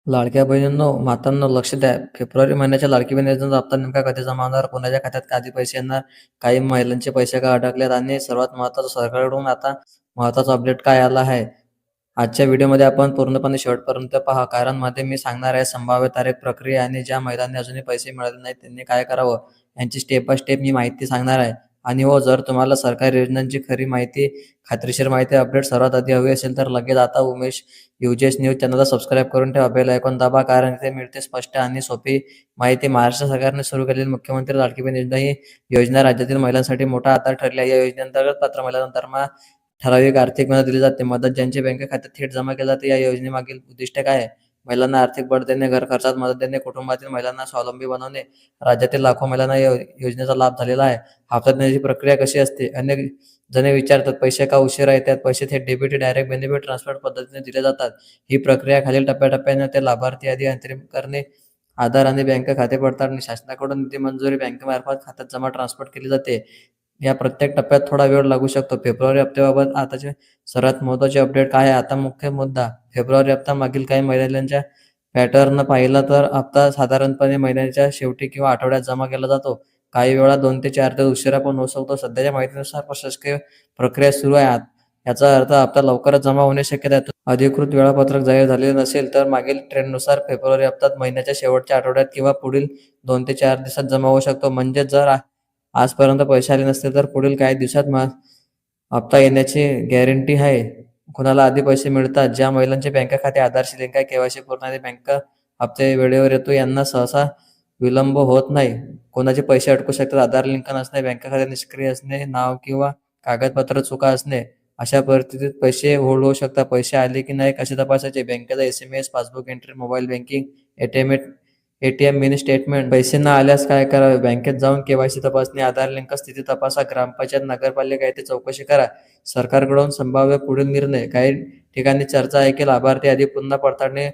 लाडक्या बहिणींनो, मातांनो लक्ष द्या. फेब्रुवारी महिन्याच्या लाडकी बहीण योजनेचा हप्ता नेमका कधी जमा होणार? कोणाच्या खात्यात कधी पैसे येणार? काही महिलांचे पैसे का अडकलेत? आणि सर्वात महत्त्वाचं, सरकारकडून आता महत्त्वाचा अपडेट काय आला आहे? आजच्या व्हिडिओमध्ये आपण पूर्णपणे शेवटपर्यंत पहा, कारण मध्ये मी सांगणार आहे संभाव्य तारीख, प्रक्रिया आणि ज्या महिलांनी अजूनही पैसे मिळाले नाहीत त्यांनी काय करावं यांची स्टेप बाय स्टेप मी माहिती सांगणार आहे. आणि हो, जर तुम्हाला सरकारी योजनांची खरी माहिती, खात्रीशीर माहिती, अपडेट सर्वात आधी हवी असेल तर लगेच आता उमेश यूजेस न्यूज चॅनलला सबस्क्राईब करून ठेवा, बेल आयकॉन दाबा, कारण इथे मिळते स्पष्ट आणि सोपी माहिती. महाराष्ट्र सरकारने सुरू केलेली मुख्यमंत्री लाडकी बहीण योजना ही योजना राज्यातील महिलांसाठी मोठा आधार ठरली आहे. या योजनेअंतर्गत पात्र महिलांना दरमहा ठराविक आर्थिक मदत दिली जाते. मदत ज्यांच्या बँक खात्यात थेट जमा केली जाते. या योजनेमागील उद्दिष्ट काय आहे? महिलांना आर्थिक बळ देणे, घर खर्चात मदत देणे, कुटुंबातील महिलांना स्वावलंबी बनवणे. राज्यातील लाखो महिलांना या योजनेचा लाभ झालेला आहे. हप्ता देण्याची प्रक्रिया कशी असते? अनेक जण विचारतात, पैसे का उशिरा येतात? पैसे थेट डेबिट, डायरेक्ट बेनिफिट ट्रान्सफर पद्धतीने दिले जातात. ही प्रक्रिया खालील टप्प्याटप्प्याने ते लाभार्थी यादी अंतरिम करणे, आधार आणि बँक खाते पडताळणी, शासनाकडून निधी मंजुरी, बँकेमार्फत खात्यात जमा ट्रान्सफर केली जाते. या प्रत्येक टप्प्यात थोडा वेळ लागू शकतो. फेब्रुवारी हप्त्याबाबत आताचे सर्वात महत्त्वाचे अपडेट काय आहे? आता मुख्य मुद्दा, फेब्रुवारी हप्ता मागील काही महिन्यांच्या पॅटर्न पाहिला तर हप्ता साधारणपणे महिन्याच्या शेवटी किंवा आठवड्यात जमा केला जातो. काही वेळा 2 ते 4 दिवस उशिरा पण होऊ शकतो. सध्याच्या माहितीनुसार प्रशासकीय प्रक्रिया सुरू आहे. याचा अर्थ हप्ता लवकरच जमा होण्याची शक्यता आहे. अधिकृत वेळापत्रक जाहीर झालेले नसेल तर मागील ट्रेंडनुसार फेब्रुवारी हप्ता महिन्याच्या शेवटच्या आठवड्यात किंवा पुढील 2 ते 4 दिवसात जमा होऊ शकतो. म्हणजे जर आजपर्यंत पैसे आले नसतील तर पुढील काही दिवसात हप्ता येण्याची गॅरंटी आहे. कुणाला आधी पैसे मिळतात? ज्या महिलांचे बँक खाते आधारशी लिंक आहे, केवायसी पूर्ण आहे, बँक हप्ते वेळेवर येतो, यांना सहसा विलंब होत नाही. कोणाचे पैसे अडकू शकतात? आधार लिंक नसणे, बँक खाते निष्क्रिय असणे, नाव किंवा कागदपत्र चुका असणे. अशा परिस्थितीत पैसे होल्ड होऊ शकतात. पैसे आले की नाही कसे तपासायचे? बँकेचा SMS, passbook entry, mobile banking, ATM mini statement. पैसे न आल्यास काय करावे? बँकेत जाऊन केवायसी तपासणी, आधार लिंक स्थिती तपासा, ग्रामपंचायत, नगरपालिका येथे चौकशी करा. सरकारकडून संभाव्य पुढील निर्णय. काही ठिकाणी चर्चा आहे की लाभार्थी यादी पुन्हा पडताळणी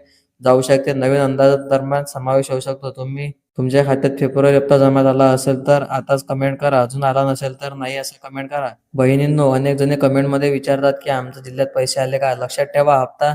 जाऊ शकते. नवीन अंदाजादरम्यान समावेश होऊ शकतो. तुमच्या खात्यात फेब्रुवारी हप्ता जमा झाला असेल तर आताच कमेंट करा. अजून आला नसेल तर नाही असं कमेंट करा. बहिणींनो, अनेक जणी कमेंटमध्ये विचारतात की आमच्या जिल्ह्यात पैसे आले का? लक्षात ठेवा, हप्ता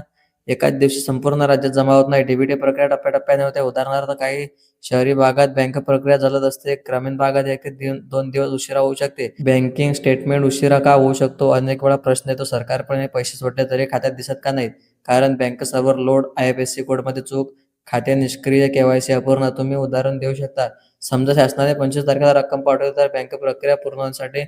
एकाच दिवशी संपूर्ण राज्यात जमा होत नाही. डीबीटी प्रक्रिया टप्प्याटप्प्याने होते. उदाहरणार्थ, काही शहरी भागात बँक प्रक्रिया जलद असते, ग्रामीण भागात 1 ते 2 दिवस उशिरा होऊ शकते. बँकिंग स्टेटमेंट उशिरा का होऊ शकतो? अनेक वेळा प्रश्न येतो, सरकारकडे पैसे सोडले तरी खात्यात दिसत का नाहीत? कारण बँक सर्व्हर लोड, IFSC कोडमध्ये चूक, खाते निष्क्रिय, केवायसी अपूर्ण. तुम्ही उदाहरण देऊ शकता. समजा शासनाने 25 तारखेला रक्कम पाठवली तर बँक प्रक्रिया पूर्ण होण्यासाठी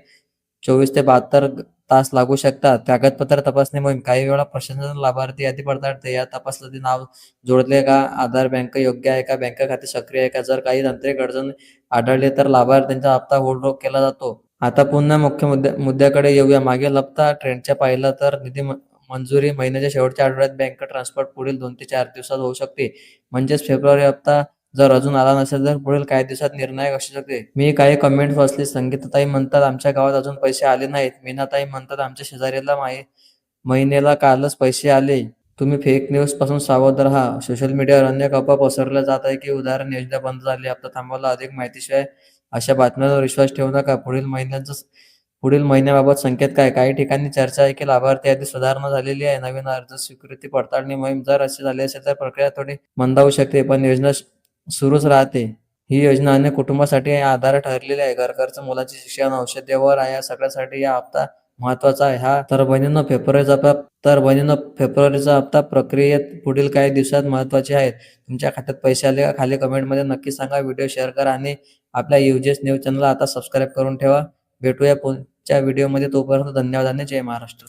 24 ते 72 तास लागू शकतात. कागदपत्र तपासणी मोहीम. काही वेळा प्रशासन लाभार्थी यादी पडताळते. या तपासणीत नाव जोडले का? आधार, बँक योग्य आहे का? बँक खाते सक्रिय आहे का? जर काही तांत्रिक अडचण आढळली तर लाभार्थ्यांचा हप्ता होल्ड केला जातो. आता पुन्हा मुख्य मुद्द्याकडे येऊया. मागील हप्ता ट्रेंडच्या पाहिलं तर निधी मंजुरी महिन्याच्या शेवटच्या आठवड्यात, बँक ट्रान्सफर पुढील 2 ते 4 दिवसात होऊ शकते. म्हणजेच फेब्रुवारी हप्ता जर अजून आला नसेल तर पुढील काही दिवसात निर्णायक असू शकते. मी काही कमेंट्स वाचली. संगीताताई म्हणतात आमच्या गावात अजून पैसे आले नाहीत. मीनाताई म्हणतात आमच्या शेजारीला महिन्याला कालच पैसे आले. तुम्ही फेक न्यूज पासून सावध राहा. सोशल मीडियावर अनेक अफवा पसरवल्या जात आहे की उदाहरण, योजना बंद झाली, हप्ता थांबवला. अधिक माहितीशिवाय अशा बातम्यांवर विश्वास ठेवू नका. पुढील महिन्याबाबत संकेत काय? काही ठिकाणी चर्चा आहे की लाभार्थी यादी सुधारणा झालेली आहे. नवीन अर्ज स्वीकृती पडताळणी मोहीम. जर असे झाले असेल तर प्रक्रिया थोडी मंदावू शकते, पण योजना सुरूच राहते. ही योजना अनेक कुटुंबासाठी आधार ठरलेली आहे. घर खर्च, मुलाचे शिक्षण, औषध व्यवहार या सगळ्यासाठी हा हप्ता महत्वाचा आहे. तर फेब्रुवारीचा हप्ता प्रक्रियेत पुढील काही दिवसात महत्वाचे आहेत. तुमच्या खात्यात पैसे आले का? खाली कमेंटमध्ये नक्की सांगा. व्हिडिओ शेअर करा आणि आपल्या यूजेस न्यूज चॅनलला आता सबस्क्राईब करून ठेवा. भेटूया पुढच्या व्हिडिओमध्ये. तोपर्यंत धन्यवाद आणि जय महाराष्ट्र.